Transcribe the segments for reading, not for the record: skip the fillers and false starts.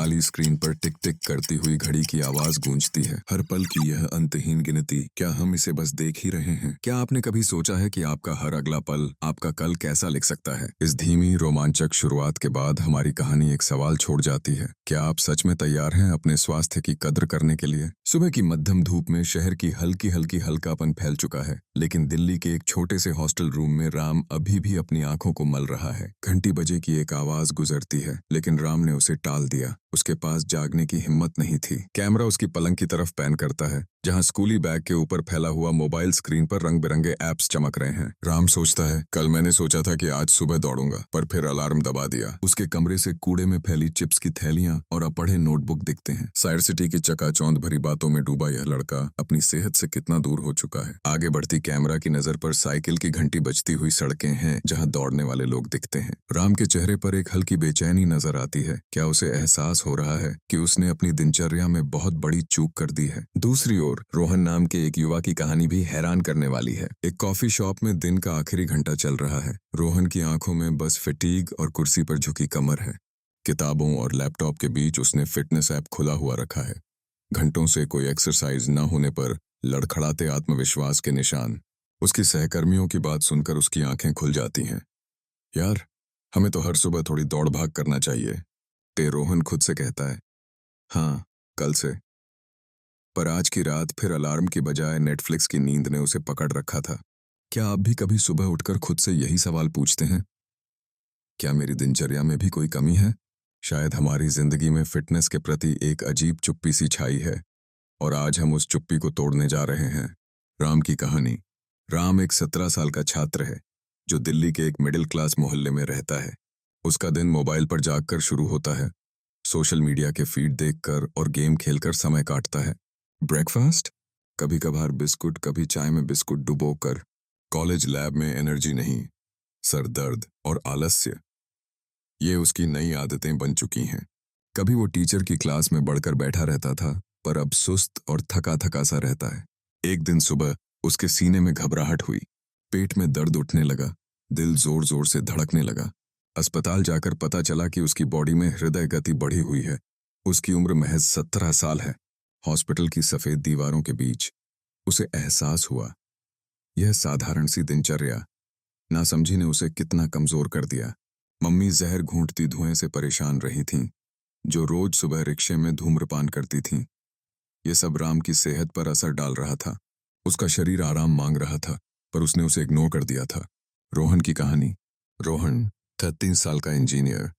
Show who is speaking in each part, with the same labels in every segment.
Speaker 1: काली screen पर टिक टिक करती हुई घड़ी की आवाज गूंजती है। हर पल की यह अंतहीन गिनती, क्या हम इसे बस देख ही रहे हैं? क्या आपने कभी सोचा है कि आपका हर अगला पल आपका कल कैसा लिख सकता है? इस धीमी रोमांचक शुरुआत के बाद हमारी कहानी एक सवाल छोड़ जाती है। क्या आप सच में तैयार हैं अपने स्वास्थ्य की कद्र करने के लिए? सुबह की मध्यम धूप में शहर की हल्की हल्की हल्कापन फैल चुका है, लेकिन दिल्ली के एक छोटे से हॉस्टल रूम में राम अभी भी अपनी आंखों को मल रहा है। घंटी बजे की एक आवाज गुजरती है, लेकिन राम ने उसे टाल दिया। उसके पास जागने की हिम्मत नहीं थी। कैमरा उसकी पलंग की तरफ पैन करता है, जहां स्कूली बैग के ऊपर फैला हुआ मोबाइल स्क्रीन पर रंग बिरंगे ऐप्स चमक रहे हैं। राम सोचता है, कल मैंने सोचा था कि आज सुबह दौड़ूंगा, पर फिर अलार्म दबा दिया। उसके कमरे से कूड़े में फैली चिप्स की थैलियां और अपढ़े नोटबुक दिखते हैं। साइड सिटी की चकाचौंध भरी बातों में डूबा यह लड़का अपनी सेहत से कितना दूर हो चुका है। आगे बढ़ती कैमरा की नजर पर साइकिल की घंटी बजती हुई सड़कें हैं, जहां दौड़ने वाले लोग दिखते हैं। राम के चेहरे पर एक हल्की बेचैनी नजर आती है। क्या उसे एहसास हो रहा है कि उसने अपनी दिनचर्या में बहुत बड़ी चूक कर दी है? दूसरी ओर रोहन नाम के एक युवा की कहानी भी हैरान करने वाली है। एक कॉफी शॉप में दिन का आखिरी घंटा चल रहा है। रोहन की आंखों में बस फटीग और कुर्सी पर झुकी कमर है। किताबों और लैपटॉप के बीच उसने फिटनेस ऐप खुला हुआ रखा है। घंटों से कोई एक्सरसाइज न होने पर लड़खड़ाते आत्मविश्वास के निशान। उसकी सहकर्मियों की बात सुनकर उसकी आंखें खुल जाती हैं। यार, हमें तो हर सुबह थोड़ी दौड़ भाग करना चाहिए, ते रोहन खुद से कहता है। हाँ, कल से। पर आज की रात फिर अलार्म की बजाय नेटफ्लिक्स की नींद ने उसे पकड़ रखा था। क्या आप भी कभी सुबह उठकर खुद से यही सवाल पूछते हैं? क्या मेरी दिनचर्या में भी कोई कमी है? शायद हमारी जिंदगी में फिटनेस के प्रति एक अजीब चुप्पी सी छाई है, और आज हम उस चुप्पी को तोड़ने जा रहे हैं। राम की कहानी। राम एक 17 साल का छात्र है, जो दिल्ली के एक मिडिल क्लास मोहल्ले में रहता है। उसका दिन मोबाइल पर जागकर शुरू होता है। सोशल मीडिया के फीड देखकर और गेम खेलकर समय काटता है। ब्रेकफास्ट, कभी कभार बिस्कुट, कभी चाय में बिस्कुट डुबोकर। कॉलेज लैब में एनर्जी नहीं, सर दर्द और आलस्य, ये उसकी नई आदतें बन चुकी हैं। कभी वो टीचर की क्लास में बढ़कर बैठा रहता था, पर अब सुस्त और थका थका सा रहता है। एक दिन सुबह उसके सीने में घबराहट हुई, पेट में दर्द उठने लगा, दिल जोर जोर से धड़कने लगा। अस्पताल जाकर पता चला कि उसकी बॉडी में हृदय गति बढ़ी हुई है। उसकी उम्र महज 17 साल है। हॉस्पिटल की सफेद दीवारों के बीच उसे एहसास हुआ, यह साधारण सी दिनचर्या नासमझी ने उसे कितना कमजोर कर दिया। मम्मी जहर घूंटती धुएं से परेशान रही थीं, जो रोज सुबह रिक्शे में धूम्रपान करती थीं। ये सब राम की सेहत पर असर डाल रहा था। उसका शरीर आराम मांग रहा था, पर उसने उसे इग्नोर कर दिया था। रोहन की कहानी। रोहन 33 साल का इंजीनियर,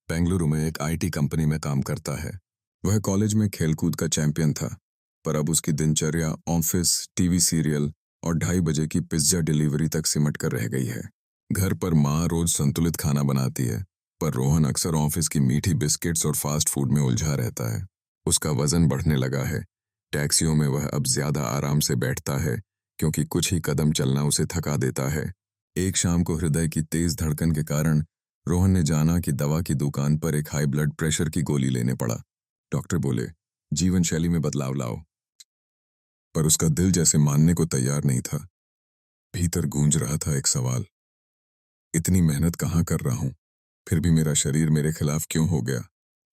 Speaker 1: बेंगलुरु में एक आईटी कंपनी में काम करता है। वह कॉलेज में खेलकूद का चैंपियन था, पर अब उसकी दिनचर्या ऑफिस, टीवी सीरियल और 2:30 बजे की पिज्जा डिलीवरी तक सिमट कर रह गई है। घर पर माँ रोज संतुलित खाना बनाती है, पर रोहन अक्सर ऑफिस की मीठी बिस्किट्स और फास्ट फूड में उलझा रहता है। उसका वजन बढ़ने लगा है। टैक्सियों में वह अब ज्यादा आराम से बैठता है, क्योंकि कुछ ही कदम चलना उसे थका देता है। एक शाम को हृदय की तेज धड़कन के कारण रोहन ने जाना कि दवा की दुकान पर एक हाई ब्लड प्रेशर की गोली लेने पड़ा। डॉक्टर बोले, जीवन शैली में बदलाव लाओ। पर उसका दिल जैसे मानने को तैयार नहीं था। भीतर गूंज रहा था एक सवाल, इतनी मेहनत कहाँ कर रहा हूं, फिर भी मेरा शरीर मेरे खिलाफ क्यों हो गया?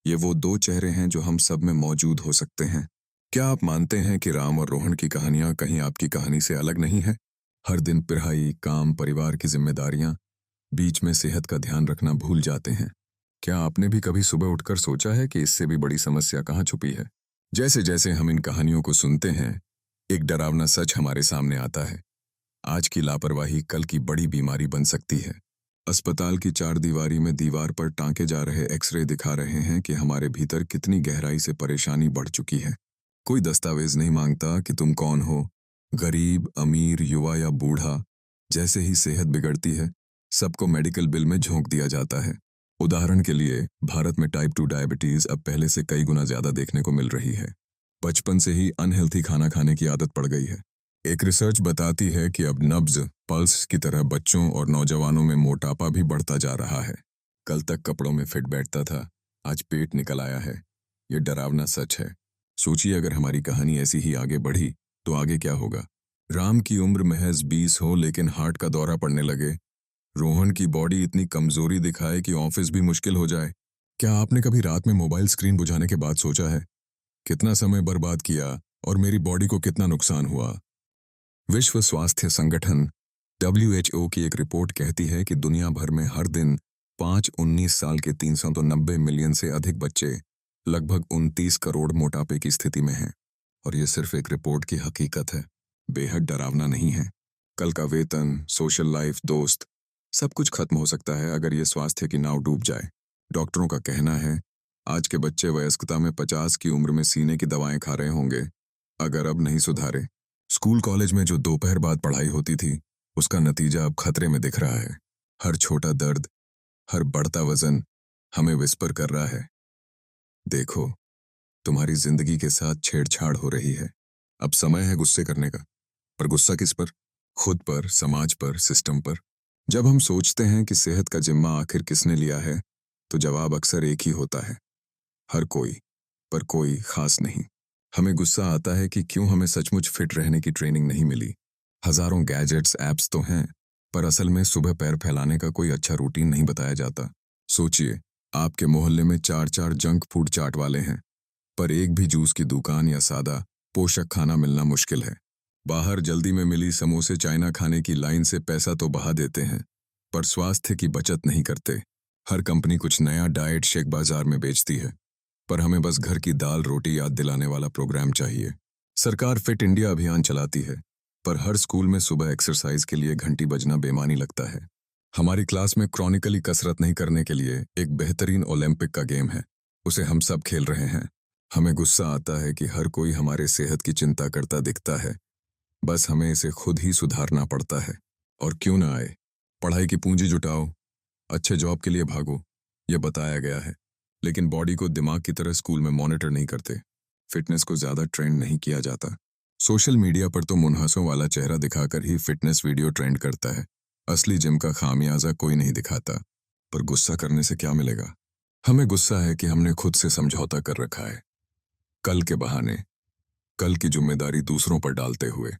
Speaker 1: ये वो दो चेहरे हैं जो हम सब में मौजूद हो सकते हैं। क्या आप मानते हैं कि राम और रोहन की कहानियां कहीं आपकी कहानी से अलग नहीं है? हर दिन पढ़ाई, काम, परिवार की जिम्मेदारियां, बीच में सेहत का ध्यान रखना भूल जाते हैं। क्या आपने भी कभी सुबह उठकर सोचा है कि इससे भी बड़ी समस्या कहाँ छुपी है? जैसे जैसे हम इन कहानियों को सुनते हैं, एक डरावना सच हमारे सामने आता है। आज की लापरवाही कल की बड़ी बीमारी बन सकती है। अस्पताल की चारदीवारी में दीवार पर टांके जा रहे एक्सरे दिखा रहे हैं कि हमारे भीतर कितनी गहराई से परेशानी बढ़ चुकी है। कोई दस्तावेज नहीं मांगता कि तुम कौन हो, गरीब, अमीर, युवा या बूढ़ा। जैसे ही सेहत बिगड़ती है, सबको मेडिकल बिल में झोंक दिया जाता है। उदाहरण के लिए, भारत में टाइप 2 डायबिटीज अब पहले से कई गुना ज्यादा देखने को मिल रही है। बचपन से ही अनहेल्थी खाना खाने की आदत पड़ गई है। एक रिसर्च बताती है कि अब नब्ज पल्स की तरह बच्चों और नौजवानों में मोटापा भी बढ़ता जा रहा है। कल तक कपड़ों में फिट बैठता था, आज पेट निकल आया है। ये डरावना सच है। सोचिए, अगर हमारी कहानी ऐसी ही आगे बढ़ी तो आगे क्या होगा? राम की उम्र महज 20 हो, लेकिन हार्ट का दौरा पड़ने लगे। रोहन की बॉडी इतनी कमजोरी दिखाए कि ऑफिस भी मुश्किल हो जाए। क्या आपने कभी रात में मोबाइल स्क्रीन बुझाने के बाद सोचा है कितना समय बर्बाद किया और मेरी बॉडी को कितना नुकसान हुआ? विश्व स्वास्थ्य संगठन WHO की एक रिपोर्ट कहती है कि दुनिया भर में हर दिन 19 साल के 390 मिलियन से अधिक बच्चे, लगभग 29 करोड़ मोटापे की स्थिति में हैं। और ये सिर्फ एक रिपोर्ट की हकीकत है, बेहद डरावना नहीं है। कल का वेतन, सोशल लाइफ, दोस्त, सब कुछ खत्म हो सकता है अगर ये स्वास्थ्य की नाव डूब जाए। डॉक्टरों का कहना है आज के बच्चे वयस्कता में 50 की उम्र में सीने की दवाएं खा रहे होंगे अगर अब नहीं सुधारे। स्कूल कॉलेज में जो दोपहर बाद पढ़ाई होती थी उसका नतीजा अब खतरे में दिख रहा है। हर छोटा दर्द, हर बढ़ता वजन हमें विस्पर कर रहा है, देखो तुम्हारी जिंदगी के साथ छेड़छाड़ हो रही है। अब समय है गुस्से करने का। पर गुस्सा किस पर? खुद पर, समाज पर, सिस्टम पर। जब हम सोचते हैं कि सेहत का जिम्मा आखिर किसने लिया है, तो जवाब अक्सर एक ही होता है, हर कोई, पर कोई खास नहीं। हमें गुस्सा आता है कि क्यों हमें सचमुच फिट रहने की ट्रेनिंग नहीं मिली। हजारों गैजेट्स, ऐप्स तो हैं, पर असल में सुबह पैर फैलाने का कोई अच्छा रूटीन नहीं बताया जाता। सोचिए, आपके मोहल्ले में 4-4 जंक फूड चाट वाले हैं, पर एक भी जूस की दुकान या सादा पोषक खाना मिलना मुश्किल है। बाहर जल्दी में मिली समोसे चाइना खाने की लाइन से पैसा तो बहा देते हैं, पर स्वास्थ्य की बचत नहीं करते। हर कंपनी कुछ नया डाइट शेक बाजार में बेचती है, पर हमें बस घर की दाल रोटी याद दिलाने वाला प्रोग्राम चाहिए। सरकार फिट इंडिया अभियान चलाती है, पर हर स्कूल में सुबह एक्सरसाइज के लिए घंटी बजना बेमानी लगता है। हमारी क्लास में क्रॉनिकली कसरत नहीं करने के लिए एक बेहतरीन ओलंपिक का गेम है, उसे हम सब खेल रहे हैं। हमें गुस्सा आता है कि हर कोई हमारे सेहत की चिंता करता दिखता है, बस हमें इसे खुद ही सुधारना पड़ता है। और क्यों ना आए, पढ़ाई की पूंजी जुटाओ, अच्छे जॉब के लिए भागो, यह बताया गया है, लेकिन बॉडी को दिमाग की तरह स्कूल में मॉनिटर नहीं करते। फिटनेस को ज्यादा ट्रेंड नहीं किया जाता। सोशल मीडिया पर तो मुनहसों वाला चेहरा दिखाकर ही फिटनेस वीडियो ट्रेंड करता है, असली जिम का खामियाजा कोई नहीं दिखाता। पर गुस्सा करने से क्या मिलेगा? हमें गुस्सा है कि हमने खुद से समझौता कर रखा है, कल के बहाने, कल की जिम्मेदारी दूसरों पर डालते हुए।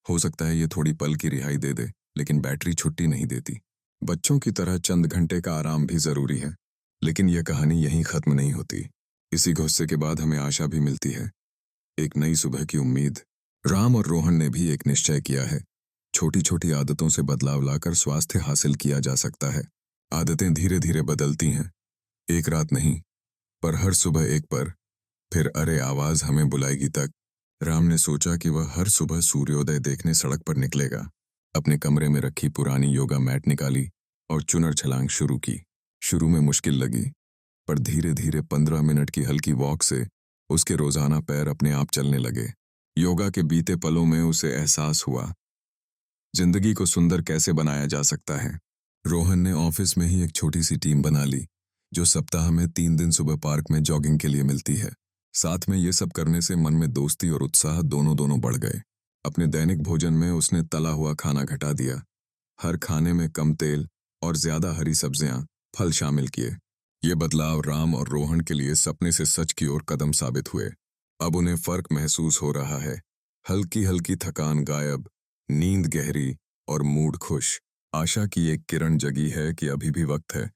Speaker 1: हो सकता है ये थोड़ी पल की रिहाई दे दे, लेकिन बैटरी छुट्टी नहीं देती। बच्चों की तरह चंद घंटे का आराम भी जरूरी है, लेकिन यह कहानी यहीं खत्म नहीं होती। इसी गुस्से के बाद हमें आशा भी मिलती है, एक नई सुबह की उम्मीद। राम और रोहन ने भी एक निश्चय किया है, छोटी छोटी आदतों से बदलाव लाकर स्वास्थ्य हासिल किया जा सकता है। आदतें धीरे धीरे बदलती हैं, एक रात नहीं, पर हर सुबह एक पर। फिर अरे आवाज हमें बुलाएगी तक। राम ने सोचा कि वह हर सुबह सूर्योदय देखने सड़क पर निकलेगा। अपने कमरे में रखी पुरानी योगा मैट निकाली और चुनर छलांग शुरू की। शुरू में मुश्किल लगी, पर धीरे धीरे 15 मिनट की हल्की वॉक से उसके रोजाना पैर अपने आप चलने लगे। योगा के बीते पलों में उसे एहसास हुआ, जिंदगी को सुंदर कैसे बनाया जा सकता है। रोहन ने ऑफिस में ही एक छोटी सी टीम बना ली, जो सप्ताह में 3 दिन सुबह पार्क में जॉगिंग के लिए मिलती है। साथ में ये सब करने से मन में दोस्ती और उत्साह दोनों दोनों बढ़ गए। अपने दैनिक भोजन में उसने तला हुआ खाना घटा दिया, हर खाने में कम तेल और ज्यादा हरी सब्जियां, फल शामिल किए। ये बदलाव राम और रोहन के लिए सपने से सच की ओर कदम साबित हुए। अब उन्हें फर्क महसूस हो रहा है, हल्की हल्की थकान गायब, नींद गहरी और मूड खुश। आशा की एक किरण जगी है कि अभी भी वक्त है,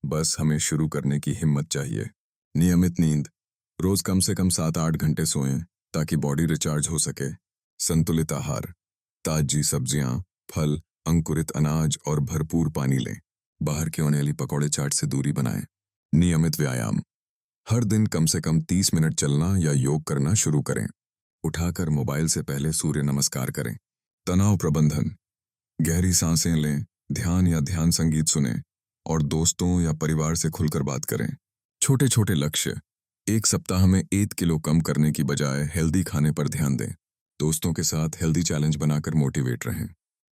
Speaker 1: बस हमें शुरू करने की हिम्मत चाहिए। नियमित नींद, रोज कम से कम 7-8 घंटे सोएं ताकि बॉडी रिचार्ज हो सके। संतुलित आहार, ताजी सब्जियां, फल, अंकुरित अनाज और भरपूर पानी लें। बाहर के ऑयली पकौड़े चाट से दूरी बनाएं। नियमित व्यायाम, हर दिन कम से कम 30 मिनट चलना या योग करना शुरू करें। उठाकर मोबाइल से पहले सूर्य नमस्कार करें। तनाव प्रबंधन, गहरी सांसें लें, ध्यान या ध्यान संगीत सुनें और दोस्तों या परिवार से खुलकर बात करें। छोटे छोटे लक्ष्य, एक सप्ताह में 1 किलो कम करने की बजाय हेल्दी खाने पर ध्यान दें। दोस्तों के साथ हेल्दी चैलेंज बनाकर मोटिवेट रहें।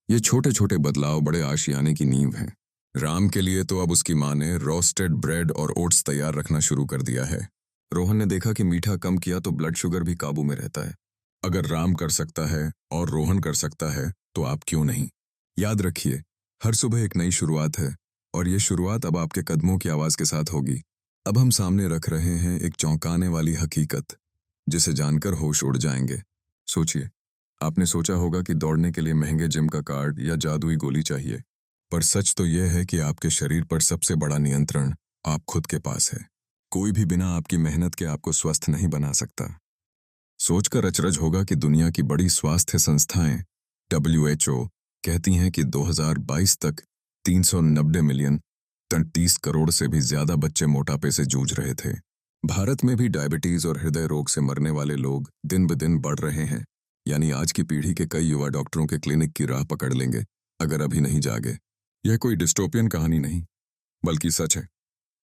Speaker 1: ये छोटे छोटे बदलाव बड़े आशियाने की नींव हैं। राम के लिए तो अब उसकी माँ ने रोस्टेड ब्रेड और ओट्स तैयार रखना शुरू कर दिया है। रोहन ने देखा कि मीठा कम किया तो ब्लड शुगर भी काबू में रहता है। अगर राम कर सकता है और रोहन कर सकता है, तो आप क्यों नहीं? याद रखिए, हर सुबह एक नई शुरुआत है, और ये शुरुआत अब आपके कदमों की आवाज के साथ होगी। अब हम सामने रख रहे हैं एक चौंकाने वाली हकीकत, जिसे जानकर होश उड़ जाएंगे। सोचिए, आपने सोचा होगा कि दौड़ने के लिए महंगे जिम का कार्ड या जादुई गोली चाहिए, पर सच तो यह है कि आपके शरीर पर सबसे बड़ा नियंत्रण आप खुद के पास है। कोई भी बिना आपकी मेहनत के आपको स्वस्थ नहीं बना सकता। सोचकर अचरज होगा कि दुनिया की बड़ी स्वास्थ्य संस्थाएं WHO कहती हैं कि 2022 तक 390 मिलियन 33 करोड़ से भी ज्यादा बच्चे मोटापे से जूझ रहे थे। भारत में भी डायबिटीज और हृदय रोग से मरने वाले लोग दिन ब दिन बढ़ रहे हैं। यानी आज की पीढ़ी के कई युवा डॉक्टरों के क्लिनिक की राह पकड़ लेंगे अगर अभी नहीं जागे। यह कोई डिस्टोपियन कहानी नहीं, बल्कि सच है,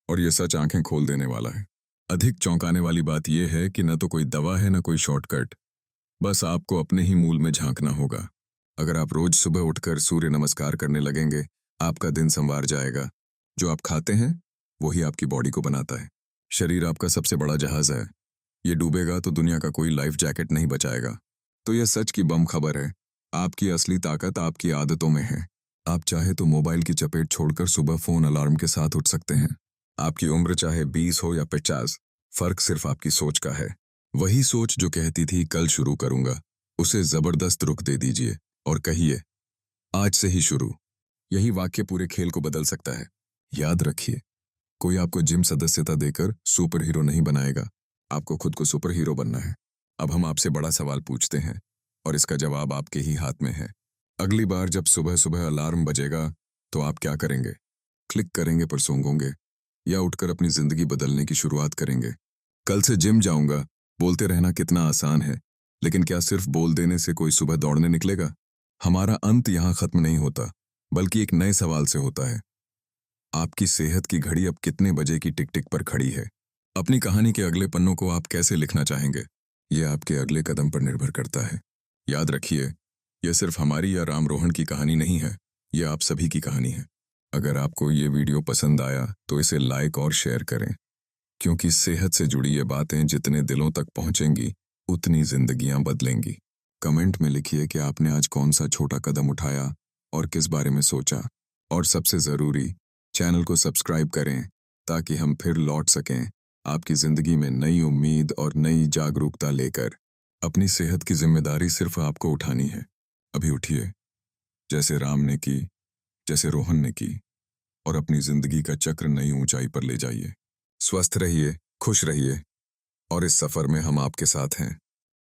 Speaker 1: और यह सच आंखें खोल देने वाला है। अधिक चौंकाने वाली बात यह है कि न तो कोई दवा है न कोई शॉर्टकट, बस आपको अपने ही मूल में झांकना होगा। अगर आप रोज सुबह उठकर सूर्य नमस्कार करने लगेंगे, आपका दिन संवार जाएगा। जो आप खाते हैं वही आपकी बॉडी को बनाता है। शरीर आपका सबसे बड़ा जहाज है, ये डूबेगा तो दुनिया का कोई लाइफ जैकेट नहीं बचाएगा। तो यह सच की बम खबर है, आपकी असली ताकत आपकी आदतों में है। आप चाहे तो मोबाइल की चपेट छोड़कर सुबह फोन अलार्म के साथ उठ सकते हैं। आपकी उम्र चाहे 20 हो या 50, फर्क सिर्फ आपकी सोच का है। वही सोच जो कहती थी कल शुरू करूंगा, उसे जबरदस्त रुख दे दीजिए और कहिए आज से ही शुरू। यही वाक्य पूरे खेल को बदल सकता है। याद रखिए, कोई आपको जिम सदस्यता देकर सुपर हीरो नहीं बनाएगा, आपको खुद को सुपर हीरो बनना है। अब हम आपसे बड़ा सवाल पूछते हैं और इसका जवाब आपके ही हाथ में है। अगली बार जब सुबह सुबह अलार्म बजेगा तो आप क्या करेंगे? क्लिक करेंगे पर सूंघोगे, या उठकर अपनी जिंदगी बदलने की शुरुआत करेंगे? कल से जिम जाऊंगा बोलते रहना कितना आसान है, लेकिन क्या सिर्फ बोल देने से कोई सुबह दौड़ने निकलेगा? हमारा अंत यहाँ खत्म नहीं होता, बल्कि एक नए सवाल से होता है। आपकी सेहत की घड़ी अब कितने बजे की टिक टिक पर खड़ी है? अपनी कहानी के अगले पन्नों को आप कैसे लिखना चाहेंगे, यह आपके अगले कदम पर निर्भर करता है। याद रखिए, यह सिर्फ हमारी या रामरोहन की कहानी नहीं है, यह आप सभी की कहानी है। अगर आपको ये वीडियो पसंद आया तो इसे लाइक और शेयर करें, क्योंकि सेहत से जुड़ी ये बातें जितने दिलों तक पहुंचेंगी उतनी जिंदगियां बदलेंगी। कमेंट में लिखिए कि आपने आज कौन सा छोटा कदम उठाया और किस बारे में सोचा। और सबसे ज़रूरी, चैनल को सब्सक्राइब करें ताकि हम फिर लौट सकें आपकी ज़िंदगी में नई उम्मीद और नई जागरूकता लेकर। अपनी सेहत की जिम्मेदारी सिर्फ आपको उठानी है। अभी उठिए, जैसे राम ने की, जैसे रोहन ने की, और अपनी ज़िंदगी का चक्र नई ऊंचाई पर ले जाइए। स्वस्थ रहिए, खुश रहिए, और इस सफ़र में हम आपके साथ हैं।